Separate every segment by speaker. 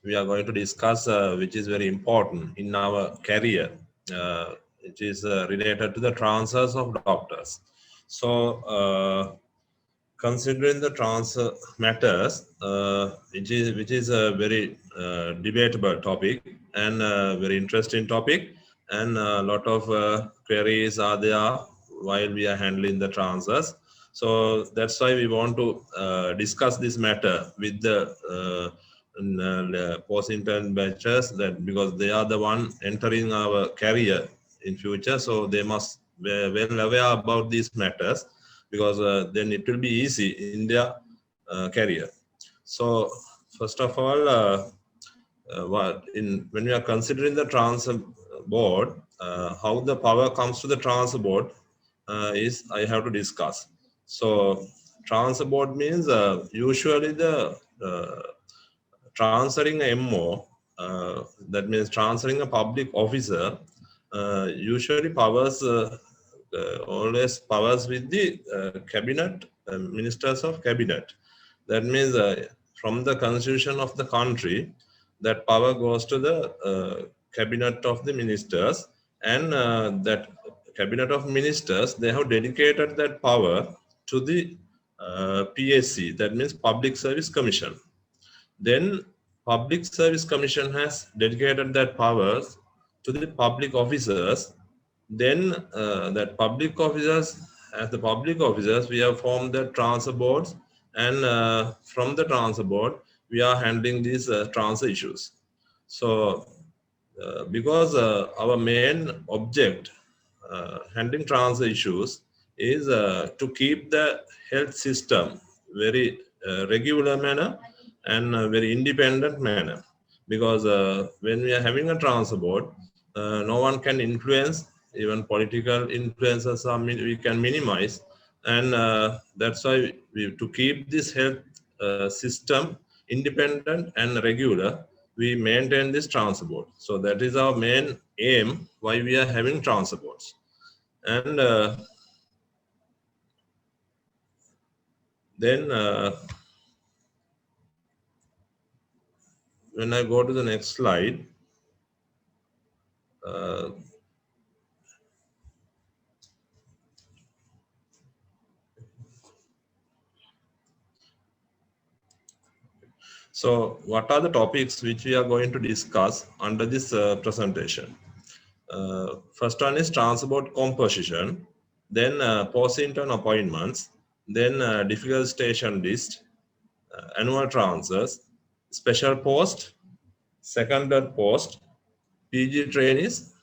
Speaker 1: we are going to discuss, which is very important in our career, which is related to the transfers of doctors. So, considering the transfer matters, which is a very debatable topic and a very interesting topic, and a lot of queries are there while we are handling the transfers. So that's why we want to discuss this matter with the post-intern batches, that because they are the one entering our career in future, so they must be well aware about these matters, because then it will be easy in their career. So first of all, when we are considering the transfer board, how the power comes to the transfer board is I have to discuss. So transfer board means usually the transferring a MO, that means transferring a public officer, usually powers always powers with the cabinet, ministers of cabinet. That means from the constitution of the country, that power goes to the cabinet of the ministers, and that cabinet of ministers, they have dedicated that power to the PSC, that means Public Service Commission. Then Public Service Commission has dedicated that powers to the public officers. Then that public officers, as the public officers, we have formed the transfer boards, and from the transfer board, we are handling these transfer issues. So because our main object handling transfer issues is to keep the health system very regular manner and very independent manner, because when we are having a transfer board, no one can influence, even political influences are we can minimize, and that's why to keep this health system independent and regular, we maintain this transfer board. So that is our main aim why we are having transfer boards. And then when I go to the next slide, so what are the topics which we are going to discuss under this presentation? First one is transfer board composition, then post-intern appointments, then difficult station list, annual transfers, special post, seconded post, PG trainees,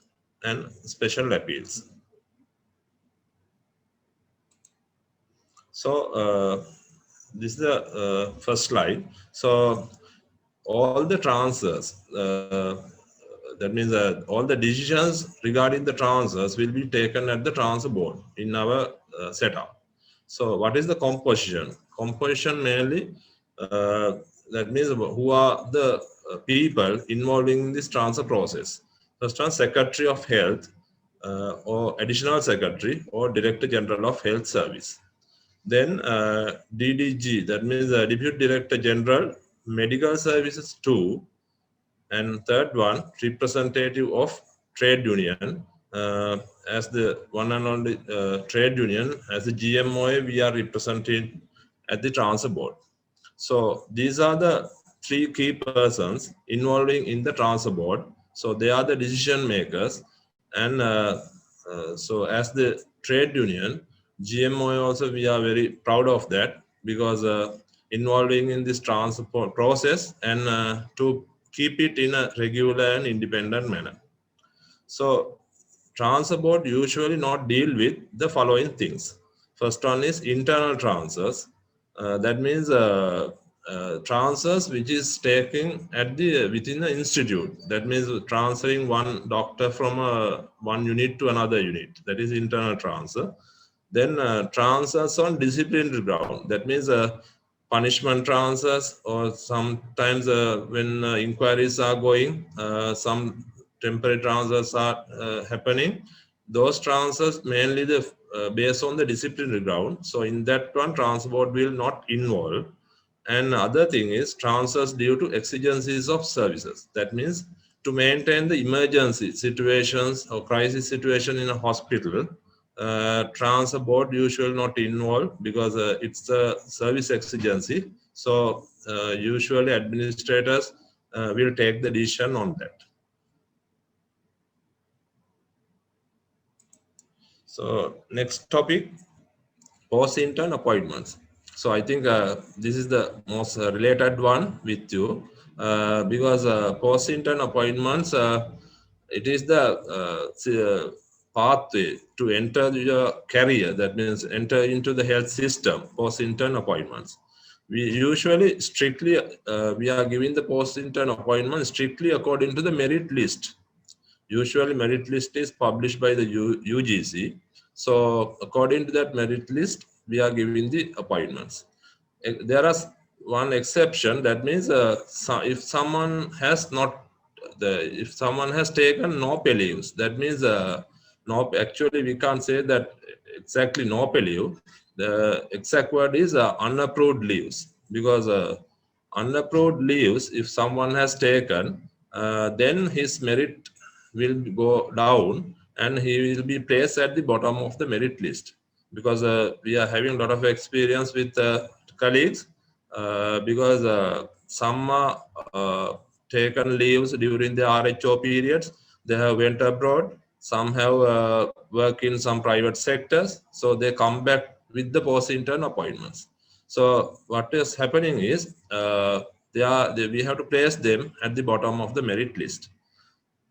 Speaker 1: and special appeals. So this is the first slide. So all the transfers, that means all the decisions regarding the transfers will be taken at the transfer board in our setup. So what is the composition? Composition mainly, that means who are the people involving in this transfer process. First one, Secretary of Health, or Additional Secretary, or Director General of Health Service. Then DDG, that means Deputy Director General, Medical Services 2. And third one, representative of trade union, as the one and only trade union, as the GMOA, we are represented at the transfer board. So these are the three key persons involving in the transfer board. So they are the decision makers. And so as the trade union, GMOA also, we are very proud of that, because involving in this transfer process and to keep it in a regular and independent manner. So transfer board usually not deal with the following things. First one is internal transfers. That means transfers which is taking at the within the institute. That means transferring one doctor from one unit to another unit. That is internal transfer. Then transfers on disciplinary ground. That means punishment transfers, or sometimes when inquiries are going, some temporary transfers are happening. Those transfers mainly based on the disciplinary ground. So in that one, transfer board will not involve. And other thing is transfers due to exigencies of services. That means to maintain the emergency situations or crisis situation in a hospital, transfer board usually not involved because it's a service exigency. So usually administrators will take the decision on that. So next topic, post-intern appointments. So I think this is the most related one with you because post-intern appointments, it is the pathway to enter your career. That means enter into the health system, post-intern appointments. We usually strictly, we are giving the post-intern appointment strictly according to the merit list. Usually merit list is published by the UGC. So according to that merit list, we are giving the appointments. There is one exception. That means if someone has not if someone has taken no pay leaves, that means no. Actually, we can't say that exactly no pay leave. The exact word is unapproved leaves, because unapproved leaves, if someone has taken, then his merit will go down and he will be placed at the bottom of the merit list, because we are having a lot of experience with colleagues because some taken leaves during the RHO periods. They have went abroad. Some have worked in some private sectors. So they come back with the post-intern appointments. So what is happening is we have to place them at the bottom of the merit list.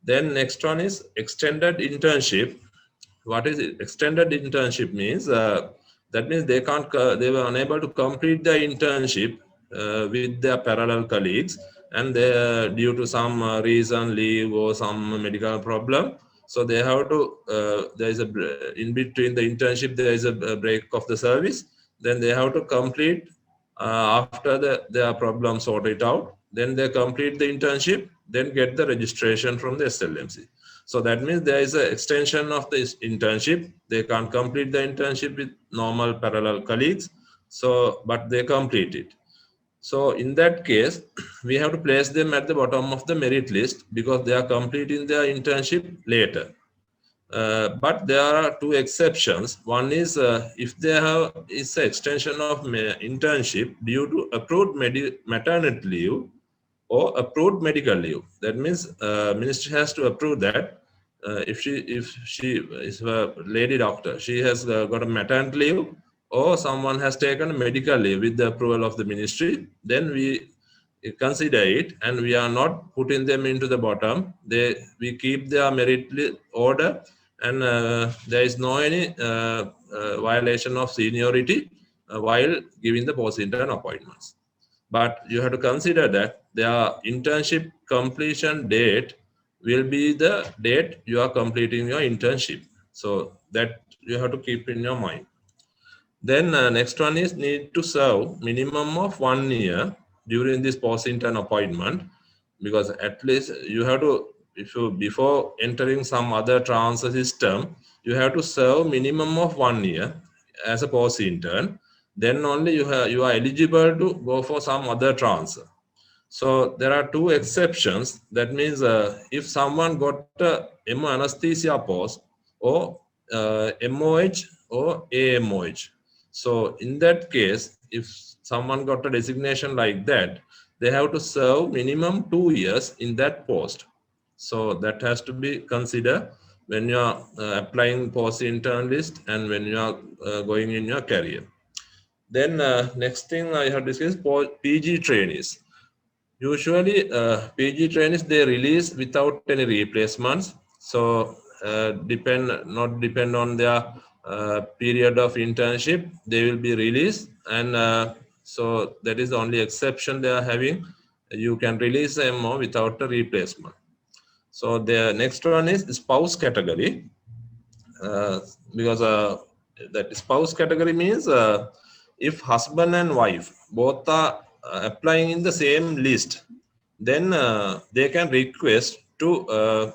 Speaker 1: Then next one is extended internship. What is it? Extended internship means that means they were unable to complete the internship with their parallel colleagues, and they due to some reason, leave or some medical problem. So they have to there is a in between the internship there is a break of the service. Then they have to complete after their problem sorted out. Then they complete the internship, then get the registration from the SLMC. So that means there is an extension of this internship. They can't complete the internship with normal parallel colleagues. So, but they complete it. So in that case, we have to place them at the bottom of the merit list because they are completing their internship later. But there are two exceptions. One is if they have is an extension of internship due to approved maternity leave or approved medical leave. That means ministry has to approve that. If she is a lady doctor, she has got a maternity leave, or someone has taken a medical leave with the approval of the ministry, then we consider it, and we are not putting them into the bottom. We keep their merit order, and there is no any violation of seniority while giving the post-intern appointments. But you have to consider that their internship completion date will be the date you are completing your internship. So that you have to keep in your mind. Then next one is need to serve minimum of 1 year during this post-intern appointment, because at least you have to, if you before entering some other transfer system, you have to serve minimum of 1 year as a post-intern. Then only you are eligible to go for some other transfer. So there are two exceptions. That means if someone got a MO anesthesia post or MOH or AMOH. So in that case, if someone got a designation like that, they have to serve minimum 2 years in that post. So that has to be considered when you are applying post-intern list and when you are going in your career. Then next thing I have discussed, PG trainees. Usually, PG trainees, they release without any replacements. So not depend on their period of internship, they will be released, and so that is the only exception they are having. You can release them without a replacement. So the next one is spouse category, uh, because that spouse category means if husband and wife both are applying in the same list, then they can request to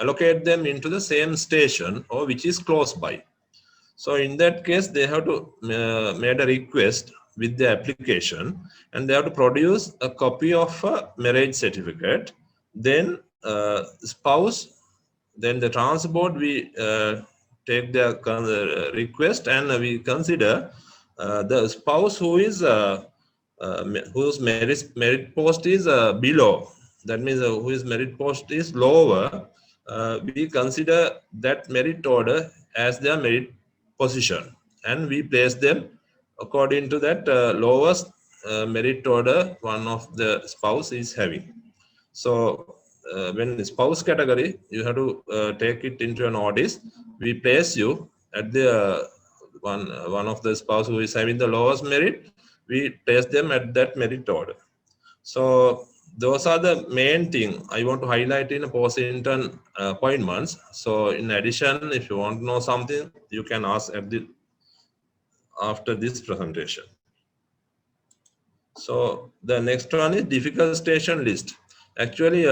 Speaker 1: allocate them into the same station or which is close by. So in that case, they have to made a request with the application, and they have to produce a copy of a marriage certificate. Then spouse, then the transport, we take their request, and we consider the spouse whose merit post is below. That means whose merit post is lower. We consider that merit order as their merit position, and we place them according to that lowest merit order one of the spouse is having. So when spouse category, you have to take it into an audit. We place you at the one of the spouse who is having the lowest merit. We place them at that merit order. So those are the main thing I want to highlight in a post-intern appointments. So in addition, if you want to know something, you can ask at the after this presentation. So the next one is difficult station list. Actually,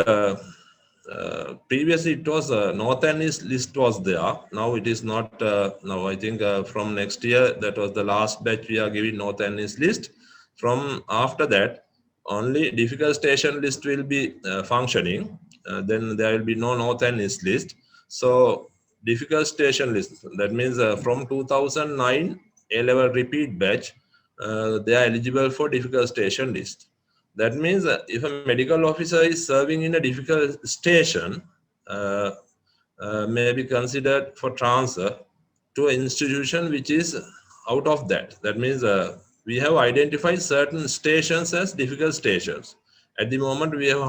Speaker 1: previously it was North and East list was there. Now it is not. Now I think from next year, that was the last batch we are giving North and East list. From after that, only difficult station list will be functioning. Then there will be no North and East list. So difficult station list. That means from 2009 A-level repeat batch, they are eligible for difficult station list. That means if a medical officer is serving in a difficult station, uh, may be considered for transfer to an institution which is out of that. That means we have identified certain stations as difficult stations. At the moment, we have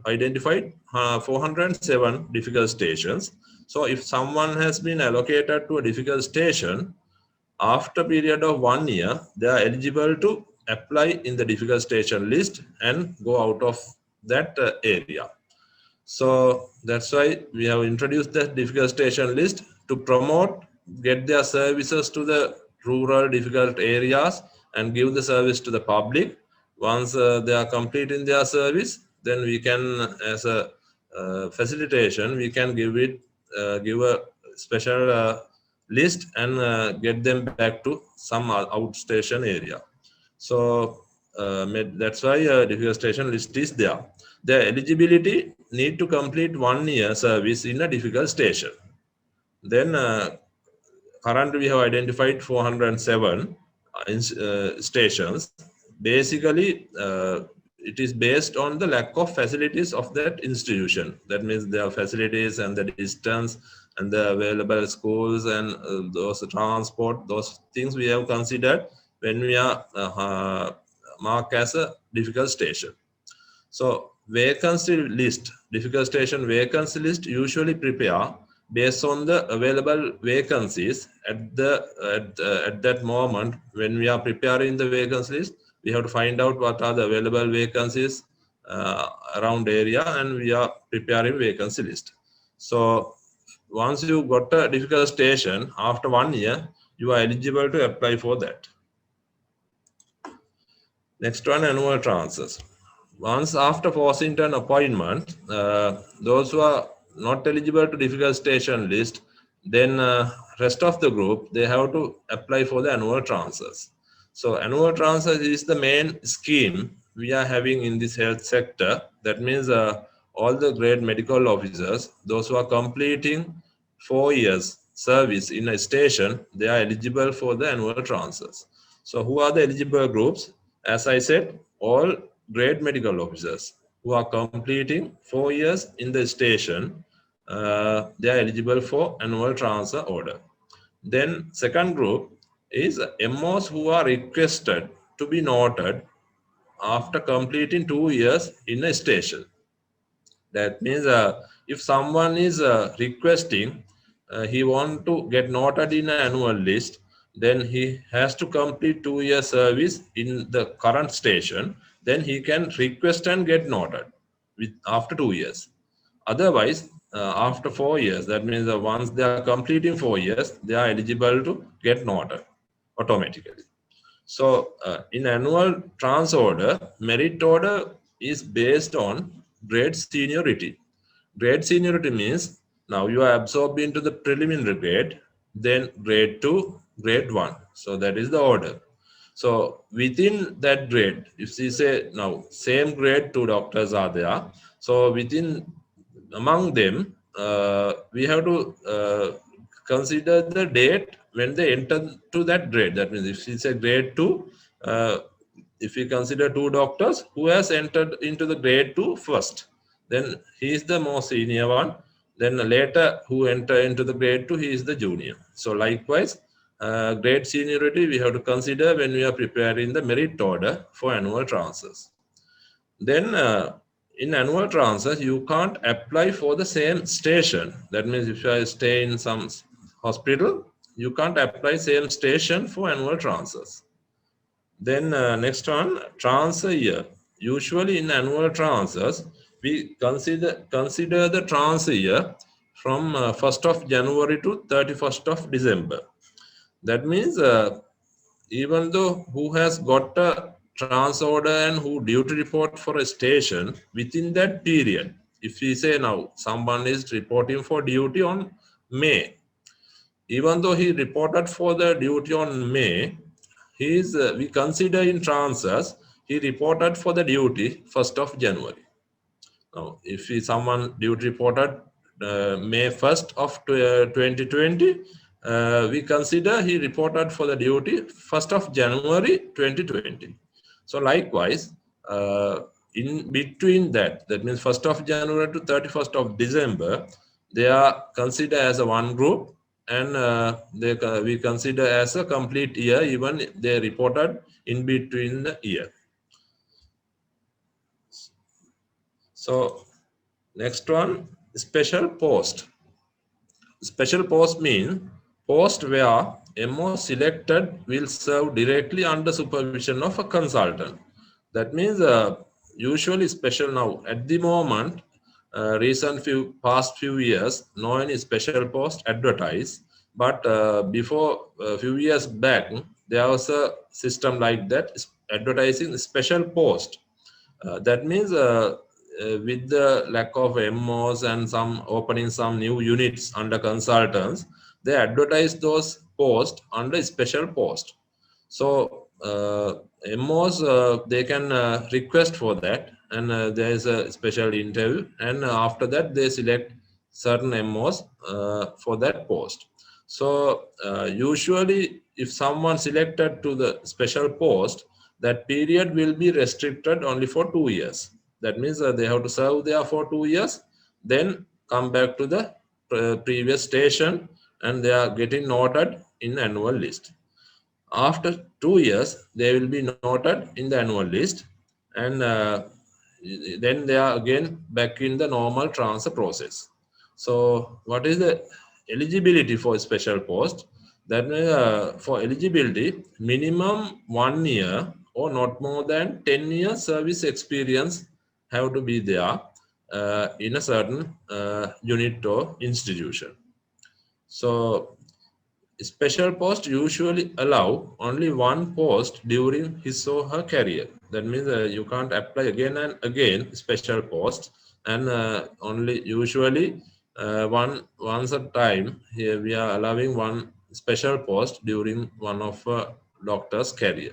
Speaker 1: identified 407 difficult stations. So if someone has been allocated to a difficult station, after a period of 1 year, they are eligible to apply in the difficult station list and go out of that area. So that's why we have introduced the difficult station list to promote, get their services to the rural difficult areas and give the service to the public. Once they are completing their service, then we can, as a facilitation, we can give a special list and get them back to some outstation area. So that's why difficult station list is there. The eligibility need to complete 1 year service in a difficult station. Then currently we have identified 407 stations. Basically, it is based on the lack of facilities of that institution. That means their facilities and the distance and the available schools and those transport, those things we have considered when we are marked as a difficult station. So vacancy list, difficult station vacancy list usually prepare based on the available vacancies at that moment. When we are preparing the vacancy list, we have to find out what are the available vacancies around area, and we are preparing vacancy list. So once you got a difficult station, after 1 year, you are eligible to apply for that. Next one, annual transfers. Once after post-intern appointment, those who are not eligible to difficult station list, then rest of the group, they have to apply for the annual transfers. So annual transfers is the main scheme we are having in this health sector. That means all the grade medical officers, those who are completing 4 years service in a station, they are eligible for the annual transfers. So who are the eligible groups? As I said, all grade medical officers who are completing 4 years in the station, they are eligible for annual transfer order. Then second group is MOs who are requested to be noted after completing 2 years in a station. That means if someone is requesting, he want to get noted in an annual list, then he has to complete 2 year service in the current station. Then he can request and get noted after 2 years. Otherwise, after 4 years, that means once they are completing 4 years, they are eligible to get noted automatically. So in annual trans order, merit order is based on grade seniority. Grade seniority means now you are absorbed into the preliminary grade, then grade 2, grade 1. So that is the order. So within that grade, if we say now same grade two doctors are there, so within among them, we have to consider the date when they enter to that grade. That means if it's a grade two, if we consider two doctors who has entered into the grade two first, then he is the most senior one. Then later who enter into the grade two, he is the junior. So likewise, grade seniority we have to consider when we are preparing the merit order for annual transfers. Then in annual transfers, you can't apply for the same station. That means if I stay in some hospital, you can't apply same station for annual transfers. Then next one, transfer year. Usually in annual transfers, we consider the transfer year from 1st of January to 31st of December. That means even though who has got a trans order and who duty report for a station within that period, if we say now someone is reporting for duty on May, even though he reported for the duty on May, he is we consider in transfers he reported for the duty 1st of January. Now, if someone duty reported May 1st of 2020, we consider he reported for the duty 1st of January 2020. So likewise, in between that, that means 1st of January to 31st of December, they are considered as a one group, and we consider as a complete year even they reported in between the year. So next one, special post. Special post means post where MO selected will serve directly under supervision of a consultant. That means usually special now at the moment, recent past few years, no any special post advertised. But before a few years back, there was a system like that, advertising special post. That means with the lack of MOs and some opening some new units under consultants, they advertise those posts under special post. So MOs they can request for that, and there is a special interview, and after that they select certain MOs for that post. So usually, if someone selected to the special post, that period will be restricted only for 2 years. That means they have to serve there for 2 years, then come back to the previous station, and they are getting noted in the annual list. After 2 years, they will be noted in the annual list, and then they are again back in the normal transfer process. So what is the eligibility for special post? That means for eligibility, minimum 1 year or not more than 10 years service experience have to be there in a certain unit or institution. So special post usually allow only one post during his or her career. That means you can't apply again and again special posts, and only usually once a time here we are allowing one special post during one of doctor's career.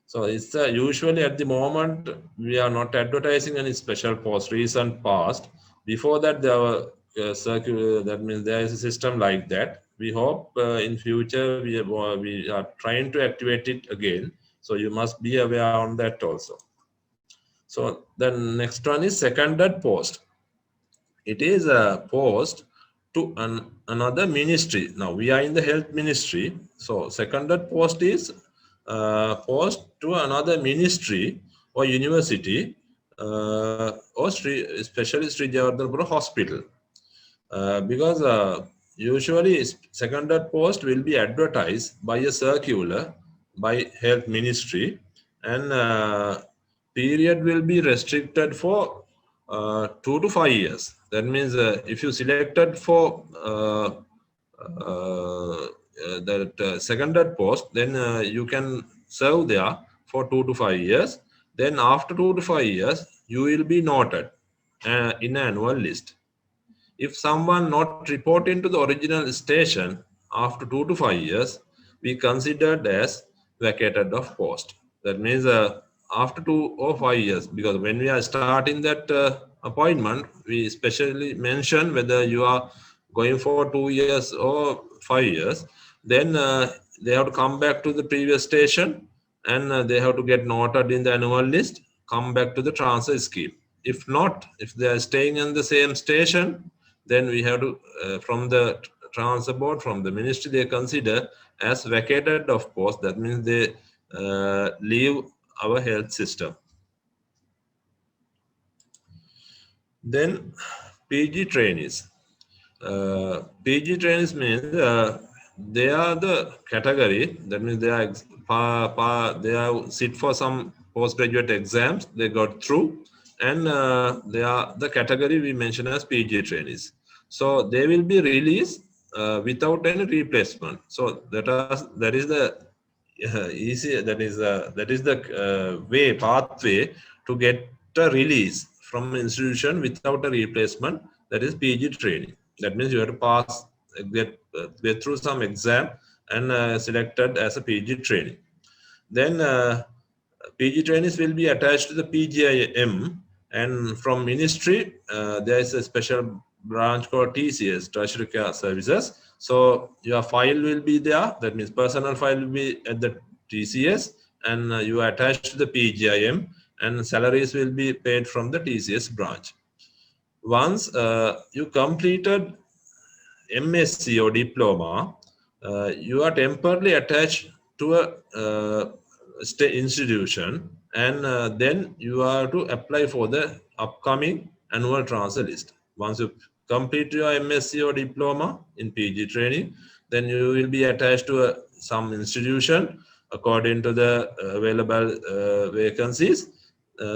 Speaker 1: So it's usually at the moment we are not advertising any special post. Recent past, before that there were circular. That means there is a system like that. We hope in future we are trying to activate it again. So you must be aware on that also. So the next one is seconded post. It is a post to another ministry. Now we are in the health ministry. So seconded post is post to another ministry or university or especially Sri Javardhanapura Hospital. Because usually seconded post will be advertised by a circular by health ministry, and period will be restricted for 2 to 5 years. That means if you selected for that seconded post, then you can serve there for 2 to 5 years. Then after 2 to 5 years, you will be noted in an annual list. If someone not reporting to the original station after 2 to 5 years, we considered as vacated of post. That means after 2 or 5 years, because when we are starting that appointment, we specially mention whether you are going for 2 years or 5 years. Then they have to come back to the previous station, and they have to get noted in the annual list, come back to the transfer scheme. If not, if they are staying in the same station, then we have to, from the transfer board, from the ministry, they consider as vacated of post. That means they leave our health system. Then PG trainees. PG trainees means they are the category. That means they are they are sit for some postgraduate exams. They got through, and they are the category we mention as PG trainees. So they will be released without any replacement. So that is the easy. That is the pathway to get a release from institution without a replacement. That is PG training. That means you have to pass, get through some exam, and selected as a PG training. Then PG trainees will be attached to the PGIM, and from ministry there is a special branch called TCS, Tertiary Care Services. So your file will be there. That means personal file will be at the TCS, and you are attached to the PGIM, and salaries will be paid from the TCS branch. Once you completed MSc or diploma, you are temporarily attached to a state institution, and then you are to apply for the upcoming annual transfer list. Once you complete your MSc or diploma in PG training, then you will be attached to some institution according to the available vacancies.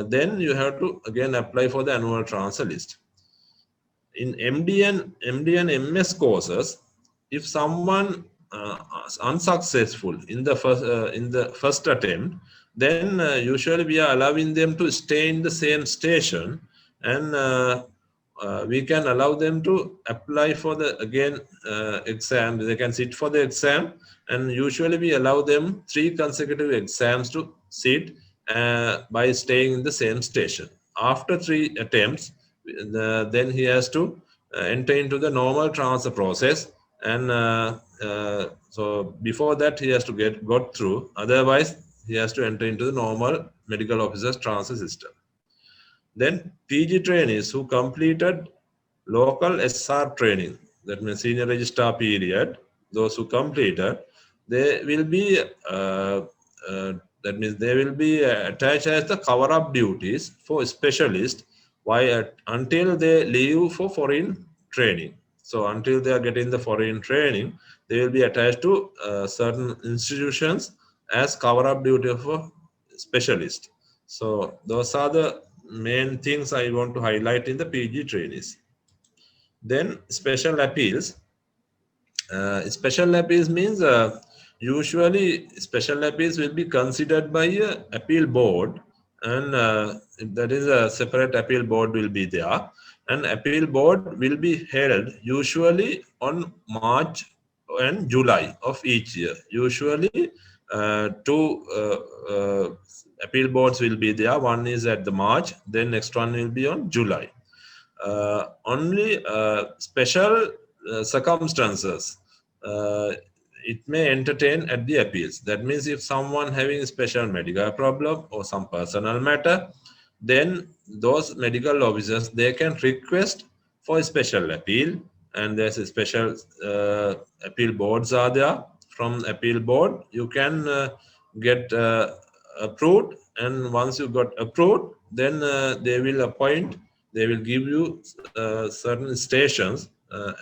Speaker 1: Then you have to again apply for the annual transfer list. In MD and MS courses, if someone is unsuccessful in the first attempt, then usually we are allowing them to stay in the same station, and we can allow them to apply for the again exam. They can sit for the exam, and usually we allow them 3 consecutive exams to sit by staying in the same station. After 3 attempts, then he has to enter into the normal transfer process, and so before that he has to got through. Otherwise, he has to enter into the normal medical officers transfer system. Then PG trainees who completed local SR training, that means senior registrar period, those who completed, they will be that means they will be attached as the cover-up duties for specialists until they leave for foreign training. So until they are getting the foreign training, they will be attached to certain institutions as cover-up duty for specialist. So those are the main things I want to highlight in the PG trainees. Then special appeals. Special appeals means usually special appeals will be considered by a appeal board, and that is a separate appeal board will be there, and appeal board will be held usually on March and July of each year. Usually 2 appeal boards will be there. One is at the March, then next one will be on July. Only special circumstances it may entertain at the appeals. That means if someone having a special medical problem or some personal matter, then those medical officers, they can request for a special appeal, and there's a special appeal boards are there. From appeal board you can get approved, and once you got approved, then they will give you certain stations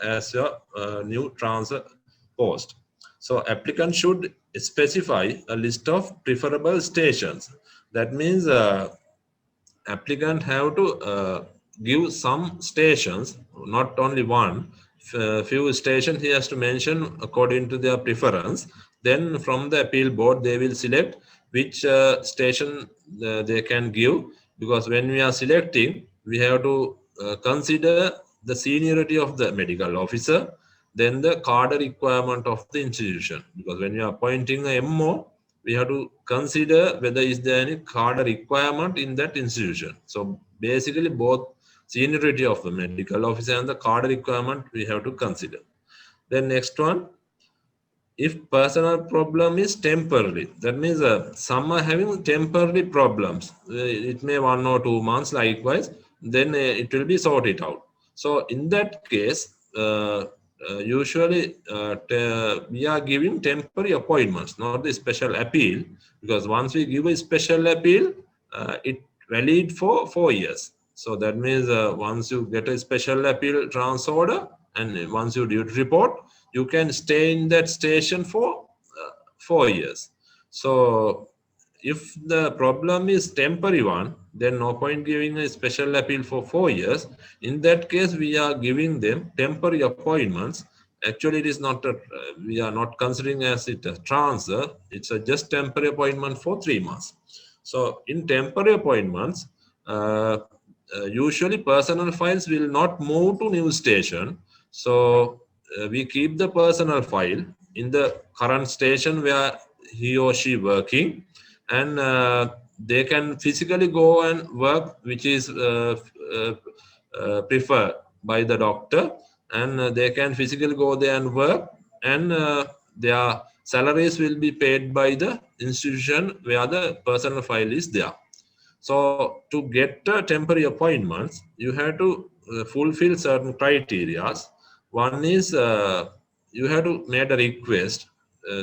Speaker 1: as your new transfer post. So applicant should specify a list of preferable stations. That means applicant have to give some stations, not only one. Few stations he has to mention according to their preference. Then from the appeal board they will select which station they can give, because when we are selecting, we have to consider the seniority of the medical officer, then the cadre requirement of the institution, because when you are appointing a MO, we have to consider whether is there any cadre requirement in that institution. So basically both seniority of the medical officer and the cadre requirement we have to consider. Then next one, if personal problem is temporary, that means some are having temporary problems. It may 1 or 2 months, likewise, then it will be sorted out. So in that case, usually we are giving temporary appointments, not the special appeal, because once we give a special appeal, it valid for 4 years. So that means once you get a special appeal trans order and once you duty report, you can stay in that station for 4 years. So if the problem is temporary one, then no point giving a special appeal for 4 years. In that case, we are giving them temporary appointments. Actually, it is not we are not considering as it a transfer. It's a just temporary appointment for 3 months. So in temporary appointments, usually personal files will not move to new station. So we keep the personal file in the current station where he or she working, and they can physically go and work, which is preferred by the doctor, and they can physically go there and work, and their salaries will be paid by the institution where the personal file is there. So to get temporary appointments, you have to fulfill certain criteria. One is you have to make a request.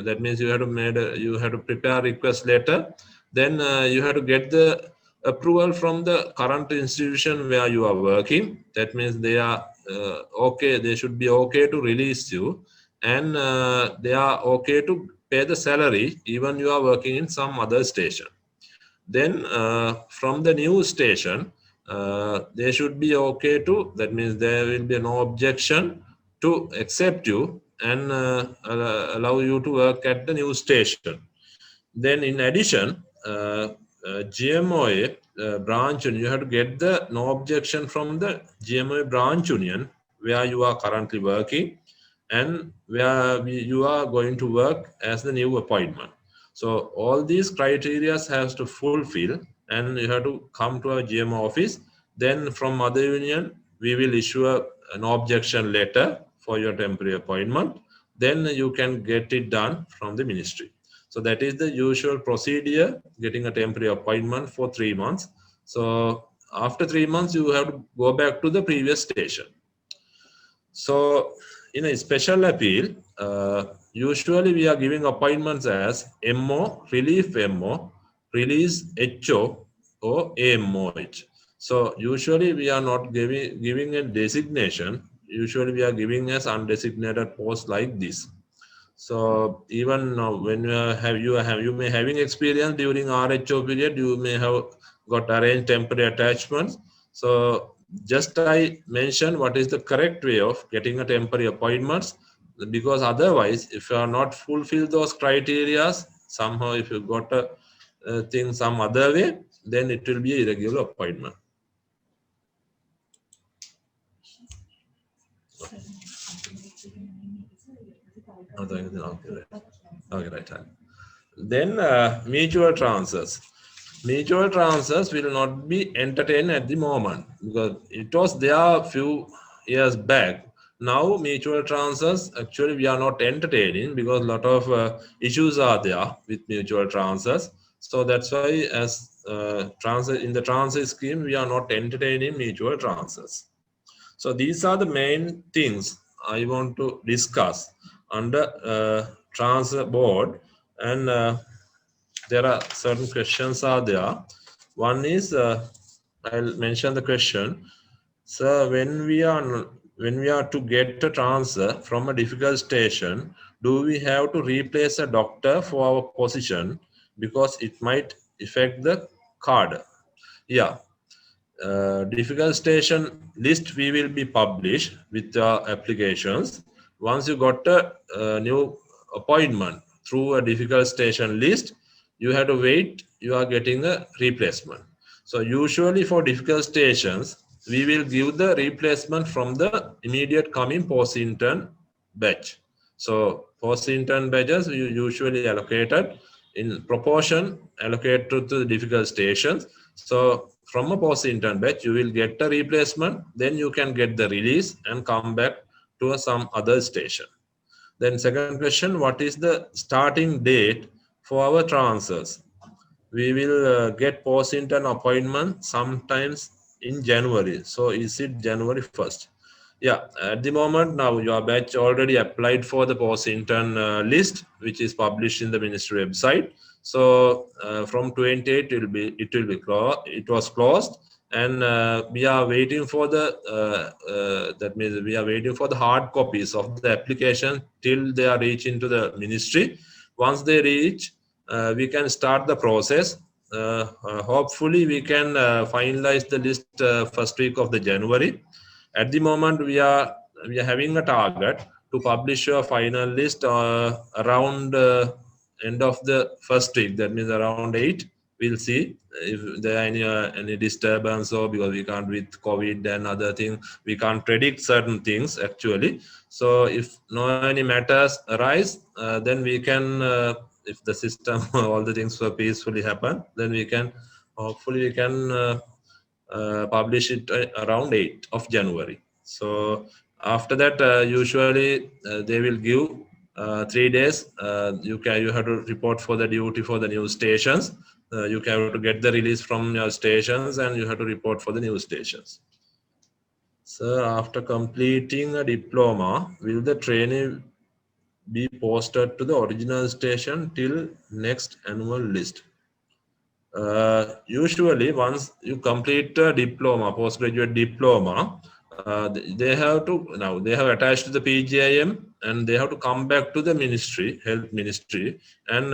Speaker 1: That means you have to prepare a request letter. Then you have to get the approval from the current institution where you are working. That means they are okay. They should be okay to release you, and they are okay to pay the salary even you are working in some other station. Then from the new station, they should be okay to, that means there will be no objection to accept you and allow you to work at the new station. Then in addition, GMOA branch union, you have to get the no objection from the GMOA branch union where you are currently working and where you are going to work as the new appointment. So all these criteria has to fulfill, and you have to come to our GMO office. Then from Mother Union, we will issue an objection letter for your temporary appointment. Then you can get it done from the ministry. So that is the usual procedure, getting a temporary appointment for 3 months. So after 3 months, you have to go back to the previous station. So in a special appeal, usually we are giving appointments as MO, relief MO, release HO, or AMOH. So usually we are not giving a designation. Usually we are giving as undesignated post like this. So even when you may having experience during RHO period, you may have got arranged temporary attachments. So just I mentioned what is the correct way of getting a temporary appointments, because otherwise, if you are not fulfill those criteria, somehow if you got a thing some other way, then it will be irregular appointment. Okay, right. Then mutual transfers. Mutual transfers will not be entertained at the moment because it was there a few years back. Now mutual transfers, actually we are not entertaining because a lot of issues are there with mutual transfers. So that's why as transfer in the transfer scheme, we are not entertaining mutual transfers. So these are the main things I want to discuss under transfer board, and there are certain questions are there. One is I'll mention the question. So when we are to get a transfer from a difficult station, do we have to replace a doctor for our position because it might affect the card? Yeah. Difficult station list we will be published with applications. Once you got a new appointment through a difficult station list, you have to wait, you are getting a replacement. So usually for difficult stations, we will give the replacement from the immediate coming post-intern batch. So post-intern batches you usually allocated in proportion allocated to the difficult stations. So from a post intern batch, you will get a replacement, then you can get the release and come back to some other station. Then second question, what is the starting date for our transfers? We will get post intern appointment sometimes in January. So is it January 1st? Yeah, at the moment now your batch already applied for the post intern list, which is published in the ministry website. So from 28 it was closed, and we are waiting for the that means we are waiting for the hard copies of the application till they are reach into the ministry. Once they reach, we can start the process. Hopefully, we can finalize the list first week of the January. At the moment, we are having a target to publish a final list around end of the first week. That means around 8. We'll see if there are any disturbance, or because we can't with COVID and other things, we can't predict certain things actually. So if no any matters arise, then we can if the system all the things will peacefully happen, then we can hopefully we can publish it around 8th of January. So after that, usually they will give 3 days. You have to report for the duty for the news stations. You have to get the release from your stations, and you have to report for the news stations. So after completing a diploma, will the trainee be posted to the original station till next annual list? Usually, once you complete a diploma, postgraduate diploma, they have to now they have attached to the PGIM, and they have to come back to the ministry, health ministry, and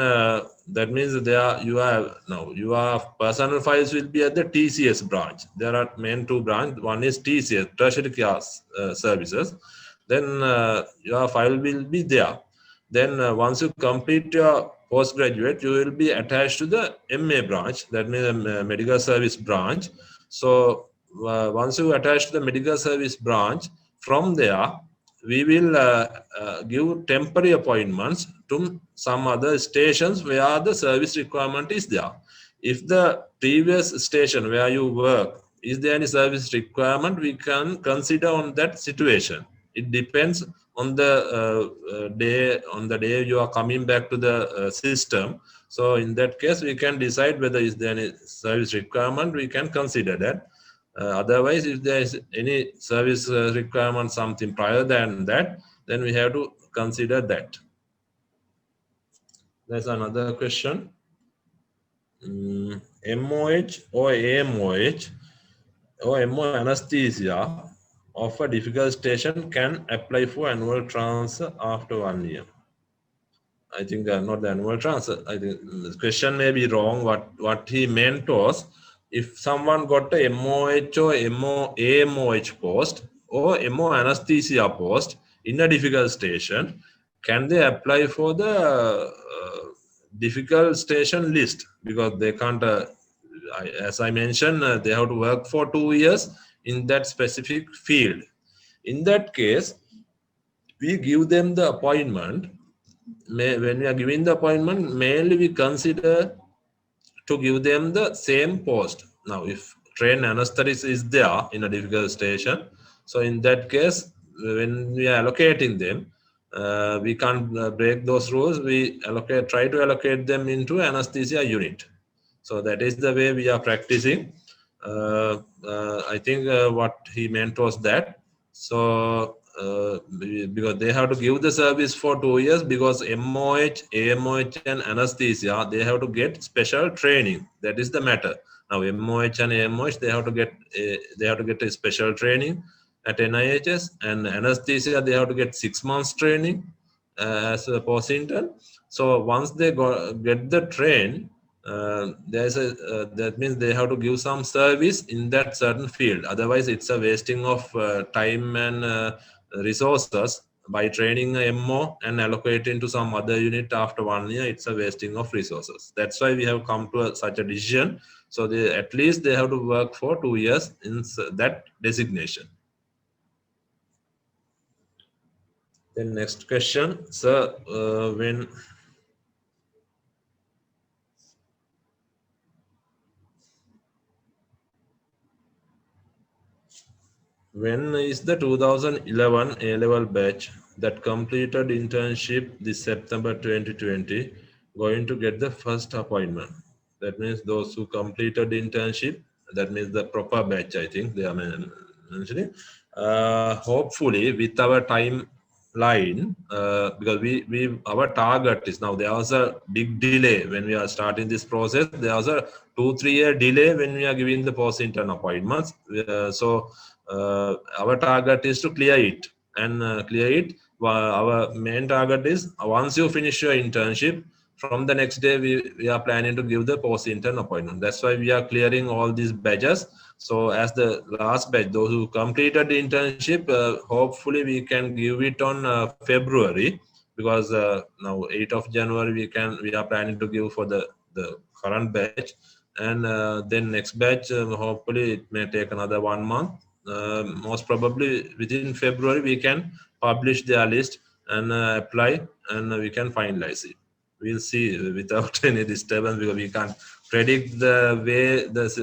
Speaker 1: that means they are you are now your personal files will be at the TCS branch. There are main two branch. One is TCS, Tertiary Care Services. Then your file will be there. Then once you complete your postgraduate, you will be attached to the MA branch, that means the medical service branch. So once you attach to the medical service branch, from there, we will give temporary appointments to some other stations where the service requirement is there. If the previous station where you work, is there any service requirement, we can consider on that situation. It depends on the day you are coming back to the system. So in that case, we can decide whether is there any service requirement, we can consider that. Otherwise, if there is any service requirement something prior than that, then we have to consider that. There's another question. MOH or AMOH or MO anesthesia of a difficult station can apply for annual transfer after 1 year. I think not the annual transfer. I think the question may be wrong. What he meant was, if someone got a MOH or AMOH post or MO anesthesia post in a difficult station, can they apply for the difficult station list? Because they can't, as I mentioned, they have to work for 2 years in that specific field. In that case, we give them the appointment. When we are giving the appointment, mainly we consider to give them the same post. Now, if trained anesthetist is there in a difficult station, so in that case, when we are allocating them, we can't break those rules. We try to allocate them into anesthesia unit. So that is the way we are practicing. I think what he meant was that. So because they have to give the service for 2 years, because MOH, AMOH and anesthesia, they have to get special training. That is the matter. Now MOH and AMOH, they have to get a special training at NIHS, and anesthesia, they have to get 6 months training as a post intern. So once they get the train, that means they have to give some service in that certain field. Otherwise, it's a wasting of time and resources. By training a MO and allocating to some other unit after 1 year, it's a wasting of resources. That's why we have come to such a decision. So at least they have to work for 2 years in that designation. Then next question, sir, when When is the 2011 A-level batch that completed internship this September 2020 going to get the first appointment? That means those who completed internship, that means the proper batch, I think they are mentioning. Hopefully, with our timeline, because our target is now, there was a big delay when we are starting this process. There was a 2-3 year delay when we are giving the post-intern appointments. Our target is to clear it and clear it. Our main target is once you finish your internship, from the next day we are planning to give the post-intern appointment. That's why we are clearing all these badges. So as the last batch, those who completed the internship, hopefully we can give it on February, because now 8th of January we are planning to give for the current batch, and then next batch hopefully it may take another 1 month. Most probably within February we can publish their list and apply, and we can finalize it. We'll see without any disturbance, because we can't predict the way this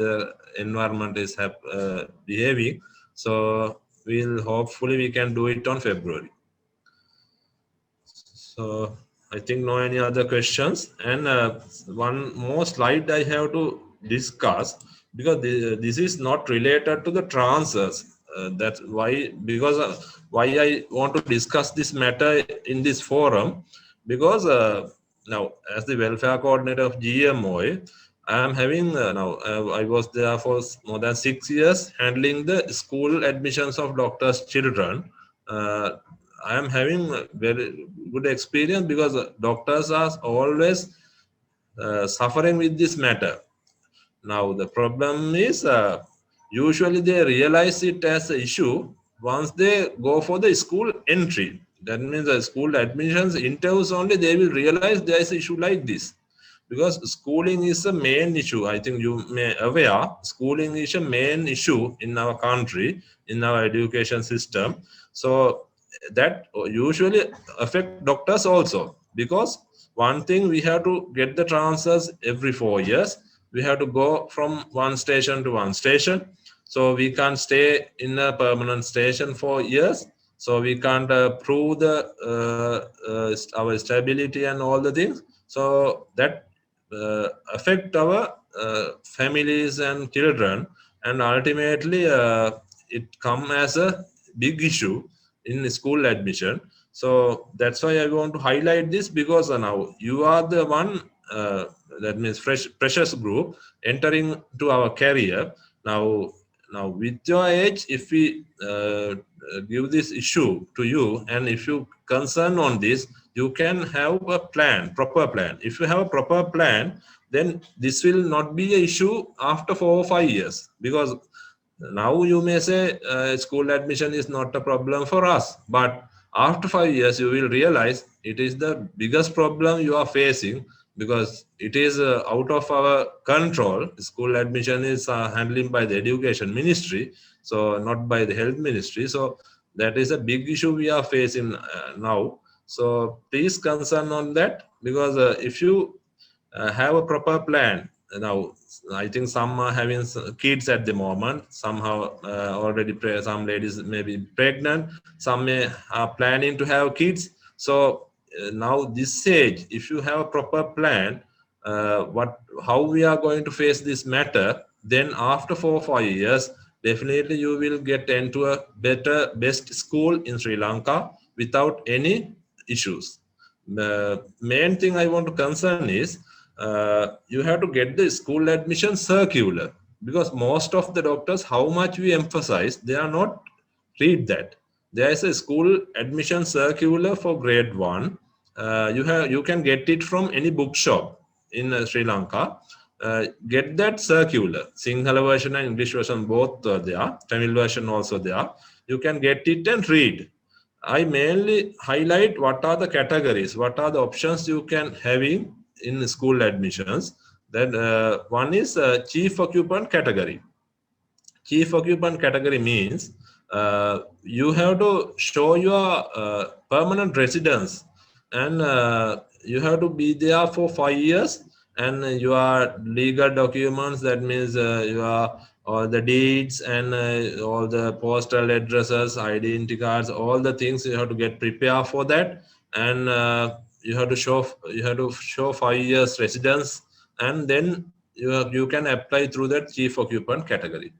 Speaker 1: environment is behaving. So we'll hopefully we can do it on February. So I think no any other questions. And one more slide I have to discuss, because this is not related to the transfers. That's why, because why I want to discuss this matter in this forum, because now as the welfare coordinator of GMOA, I am having I was there for more than 6 years handling the school admissions of doctors' children. Uh, I am having a very good experience, because doctors are always suffering with this matter. Now the problem is usually they realize it as an issue once they go for the school entry. That means the school admissions interviews only they will realize there is an issue like this, because schooling is a main issue. I think you may aware schooling is a main issue in our country, in our education system. So that usually affect doctors also, because one thing, we have to get the transfers every 4 years. We have to go from one station to one station, so we can't stay in a permanent station for years. So we can't prove the our stability and all the things. So that affect our families and children, and ultimately it come as a big issue in school admission. So that's why I want to highlight this, because now you are the one, that means freshers group entering to our career. Now with your age, if we give this issue to you, and if you concern on this, you can have a plan, proper plan. If you have a proper plan, then this will not be an issue after 4 or 5 years, because now you may say school admission is not a problem for us, but after 5 years you will realize it is the biggest problem you are facing, because it is out of our control. School admission is handling by the education ministry, so not by the health ministry. So that is a big issue we are facing now. So please concern on that, because if you have a proper plan. Now I think some are having kids at the moment, somehow already some ladies may be pregnant, some may are planning to have kids. So now this age, if you have a proper plan, how we are going to face this matter, then after 4 or 5 years definitely you will get into a best school in Sri Lanka without any issues. The main thing I want to concern is you have to get the school admission circular, because most of the doctors, how much we emphasize, they are not read that. There is a school admission circular for grade 1. You can get it from any bookshop in Sri Lanka. Get that circular. Sinhala version and English version both are there. Tamil version also there. You can get it and read. I mainly highlight what are the categories, what are the options you can having in school admissions. Then one is chief occupant category. Chief occupant category means you have to show your permanent residence, and you have to be there for 5 years, and your legal documents, that means your all the deeds and all the postal addresses, identity cards, all the things you have to get prepared for that, and you have to show 5 years residence, and then you can apply through that chief occupant category.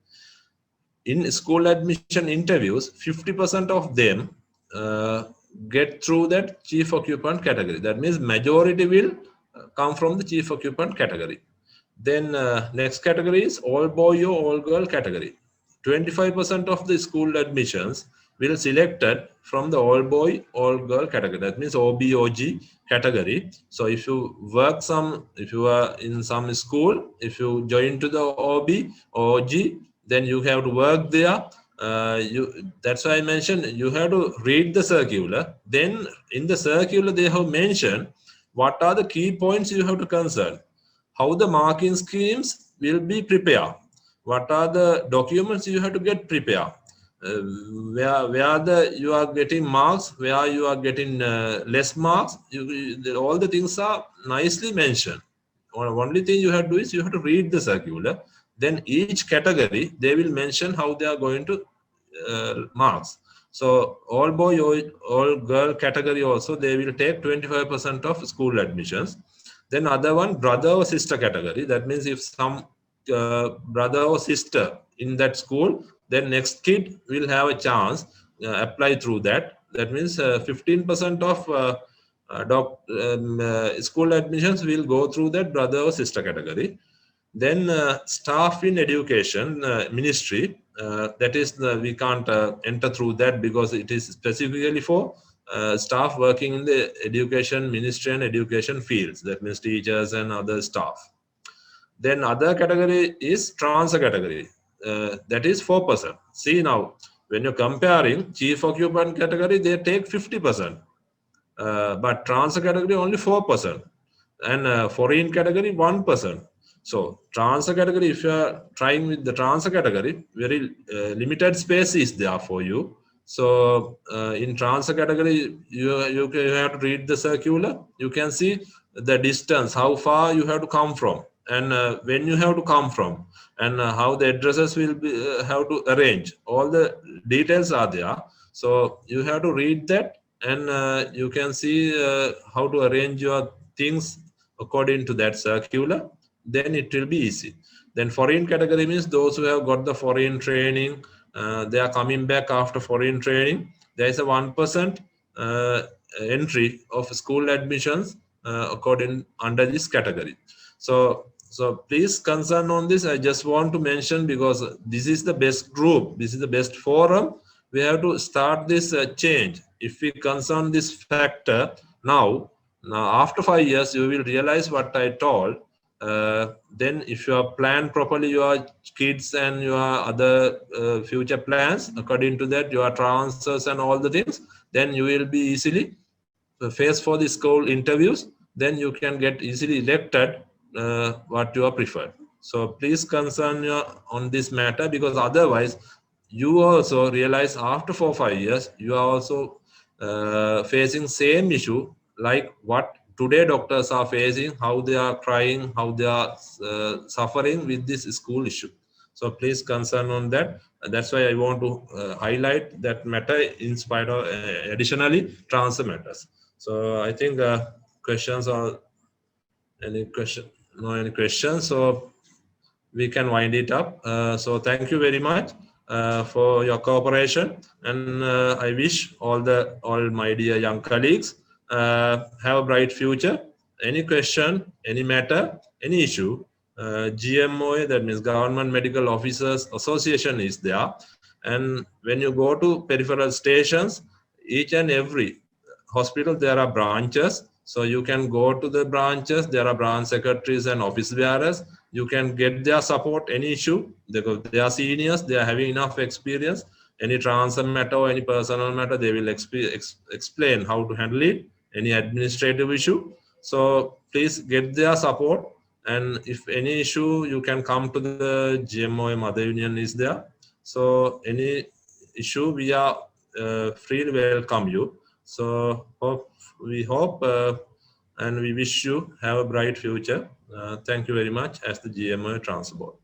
Speaker 1: In school admission interviews, 50% of them uh, get through that chief occupant category. That means majority will come from the chief occupant category. Then next category is all boy or all girl category. 25% of the school admissions will selected from the all boy all girl category. That means OBOG category. So if you are in some school, if you join to the OG, then you have to work there. That's why I mentioned you have to read the circular. Then in the circular they have mentioned what are the key points you have to concern, how the marking schemes will be prepared, what are the documents you have to get prepared, uh, where you are getting marks, where you are getting less marks. All the things are nicely mentioned. Only thing you have to do is you have to read the circular. Then each category they will mention how they are going to marks. So all boy or all girl category also they will take 25% of school admissions. Then other one, brother or sister category. That means if some brother or sister in that school, then next kid will have a chance apply through that. That means 15% of school admissions will go through that brother or sister category. Then staff in education ministry, that is we can't enter through that because it is specifically for staff working in the education ministry and education fields. That means teachers and other staff. Then other category is transfer category. That is 4%. See now, when you're comparing chief occupant category, they take 50%. But transfer category only 4%, and foreign category 1%. So transfer category, if you are trying with the transfer category, very limited space is there for you. So in transfer category, you have to read the circular. You can see the distance, how far you have to come from, and when you have to come from, and how the addresses will be have to arrange. All the details are there. So you have to read that, and you can see how to arrange your things according to that circular. Then it will be easy. Then foreign category means those who have got the foreign training, they are coming back after foreign training. There is a 1% entry of school admissions according under this category. So please concern on this. I just want to mention because this is the best group, this is the best forum. We have to start this change. If we concern this factor now after 5 years, you will realize what I told. Then if you are planned properly your kids and your other future plans according to that, your transfers and all the things, then you will be easily face for the school interviews. Then you can get easily elected what you are preferred. So please concern your on this matter, because otherwise you also realize after 4 5 years you are also facing same issue like what today doctors are facing, how they are crying, how they are suffering with this school issue. So please concern on that. That's why I want to highlight that matter in spite of additionally transfer matters. So I think questions or any question, no any questions, so we can wind it up. So thank you very much for your cooperation, and I wish all my dear young colleagues have a bright future. Any question, any matter, any issue, GMOA, that means Government Medical Officers Association, is there. And when you go to peripheral stations, each and every hospital there are branches, so you can go to the branches. There are branch secretaries and office bearers. You can get their support any issue. They are seniors, they are having enough experience. Any transfer matter or any personal matter, they will explain how to handle it, any administrative issue. So please get their support, and if any issue you can come to the GMOA Mother Union is there. So any issue we are free to welcome you. So we hope and we wish you have a bright future. Thank you very much as the GMO Transport.